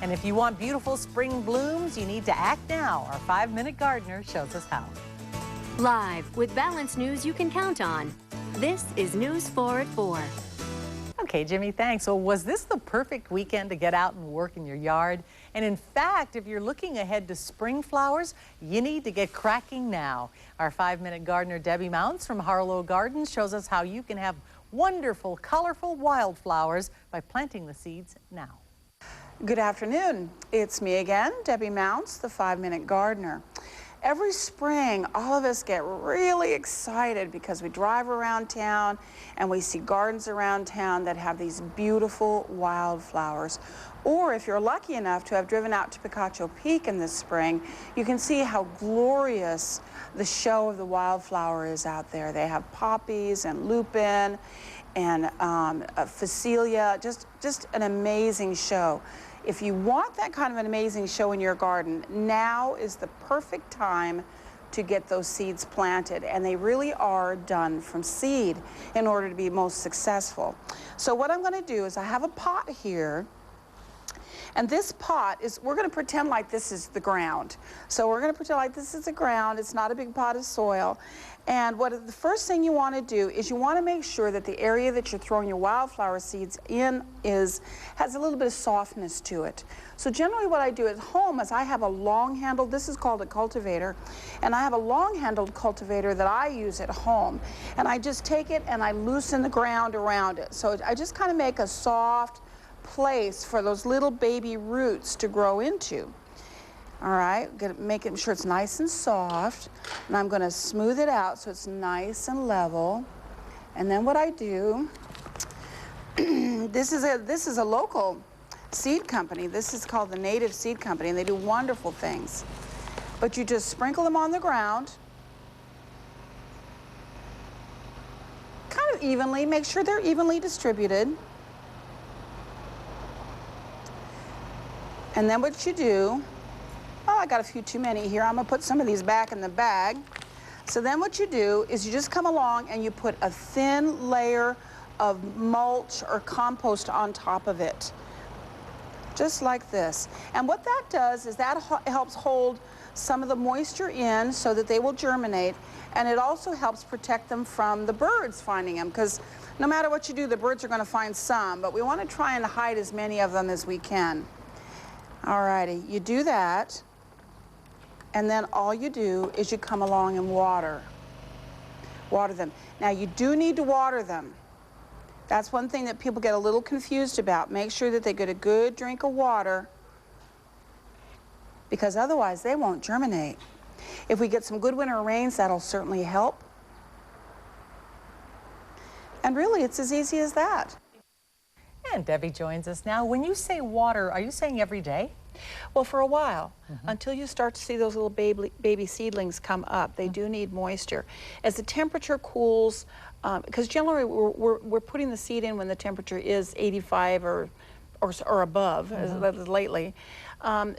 And if you want beautiful spring blooms, you need to act now. Our 5-Minute Gardener shows us how. Live with balanced news you can count on. This is News 4 at 4. Okay, Jimmy, thanks. So was this the perfect weekend to get out and work in your yard? And in fact, if you're looking ahead to spring flowers, you need to get cracking now. Our 5-Minute Gardener, Debbie Mounts from Harlow Gardens, shows us how you can have wonderful, colorful wildflowers by planting the seeds now. Good afternoon. It's me again, Debbie Mounts, the 5-Minute Gardener. Every spring, all of us get really excited because we drive around town and we see gardens around town that have these beautiful wildflowers. Or if you're lucky enough to have driven out to Picacho Peak in this spring, you can see how glorious the show of the wildflower is out there. They have poppies and lupin and phacelia, just an amazing show. If you want that kind of an amazing show in your garden, now is the perfect time to get those seeds planted, and they really are done from seed in order to be most successful. So what I'm going to do is I have a pot here, and this pot is, we're going to pretend like this is the ground. So we're going to pretend like this is the ground. It's not a big pot of soil. And the first thing you want to do is you want to make sure that the area that you're throwing your wildflower seeds in has a little bit of softness to it. So generally what I do at home is I have a long-handled, this is called a cultivator, and I have a long-handled cultivator that I use at home. And I just take it and I loosen the ground around it. So I just kind of make a soft place for those little baby roots to grow into. All right, making sure it's nice and soft, and I'm going to smooth it out so it's nice and level. And then what I do, this is a local seed company. This is called the Native Seed Company, and they do wonderful things. But you just sprinkle them on the ground, kind of evenly. Make sure they're evenly distributed. And then what you do, oh, I got a few too many here. I'm gonna put some of these back in the bag. So then what you do is you just come along and you put a thin layer of mulch or compost on top of it, just like this. And what that does is that helps hold some of the moisture in so that they will germinate, and it also helps protect them from the birds finding them, because no matter what you do, the birds are gonna find some, but we wanna try and hide as many of them as we can. Alrighty, you do that, and then all you do is you come along and water them. Now you do need to water them. That's one thing that people get a little confused about. Make sure that they get a good drink of water, because otherwise they won't germinate. If we get some good winter rains, that'll certainly help. And really, it's as easy as that. And Debbie joins us now. When you say water, are you saying every day? Well, for a while, until you start to see those little baby seedlings come up, they do need moisture. As the temperature cools, because generally we're putting the seed in when the temperature is 85 or above, as lately.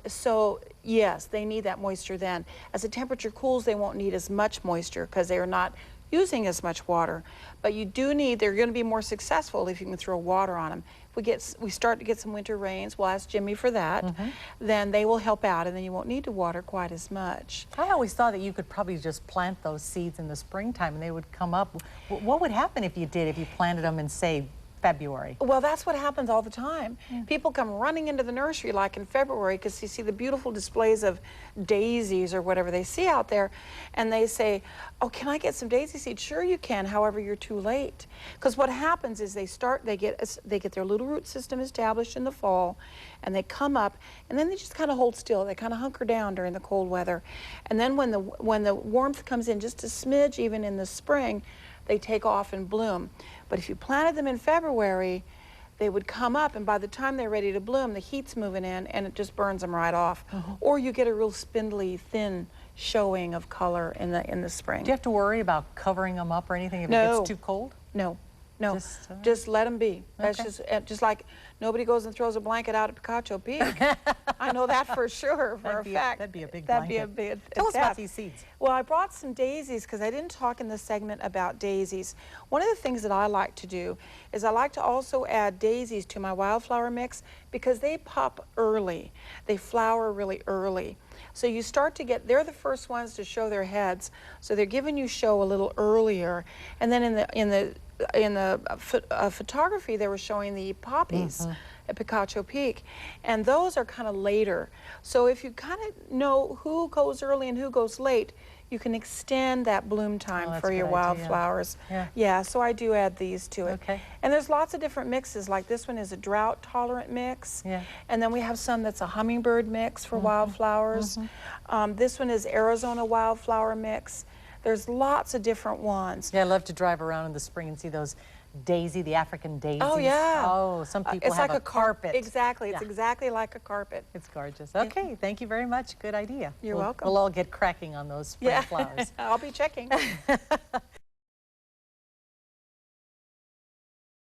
So yes, they need that moisture then. As the temperature cools, they won't need as much moisture because they are not using as much water. But you do need, they're going to be more successful if you can throw water on them. If we start to get some winter rains, we'll ask Jimmy for that, then they will help out, and then you won't need to water quite as much. I always thought that you could probably just plant those seeds in the springtime and they would come up. What would happen if you planted them in, say, February? Well, that's what happens all the time. People come running into the nursery like in February because you see the beautiful displays of daisies or whatever they see out there, and they say, oh, can I get some daisy seeds? Sure you can, however, you're too late. Because what happens is they get their little root system established in the fall, and they come up, and then they just kind of hold still. They kind of hunker down during the cold weather. And then when the warmth comes in, just a smidge even in the spring, they take off and bloom. But if you planted them in February, they would come up, and by the time they're ready to bloom, the heat's moving in and it just burns them right off. Or you get a real spindly, thin showing of color in the spring. Do you have to worry about covering them up or anything if it gets too cold? No. No, just let them be. That's just like nobody goes and throws a blanket out at Picacho Peak. I know that for sure, for a fact. That'd be a big That'd blanket. be a big Tell us about task. these seeds. Well, I brought some daisies because I didn't talk in this segment about daisies. One of the things that I like to do is I like to also add daisies to my wildflower mix because they pop early. They flower really early. So you start to get, they're the first ones to show their heads, so they're giving you show a little earlier. And then in the photography, they were showing the poppies at Picacho Peak, and those are kind of later. So if you kind of know who goes early and who goes late, you can extend that bloom time for your wildflowers. Yeah, so I do add these to it. Okay. And there's lots of different mixes, like this one is a drought-tolerant mix. Yeah. And then we have some that's a hummingbird mix for wildflowers. This one is Arizona wildflower mix. There's lots of different ones. Yeah, I love to drive around in the spring and see those daisy, the African daisies. Oh, yeah. Oh, some people it's have like a carpet. Exactly. It's exactly like a carpet. It's gorgeous. Okay, thank you very much. Good idea. You're welcome. We'll all get cracking on those spring flowers. I'll be checking.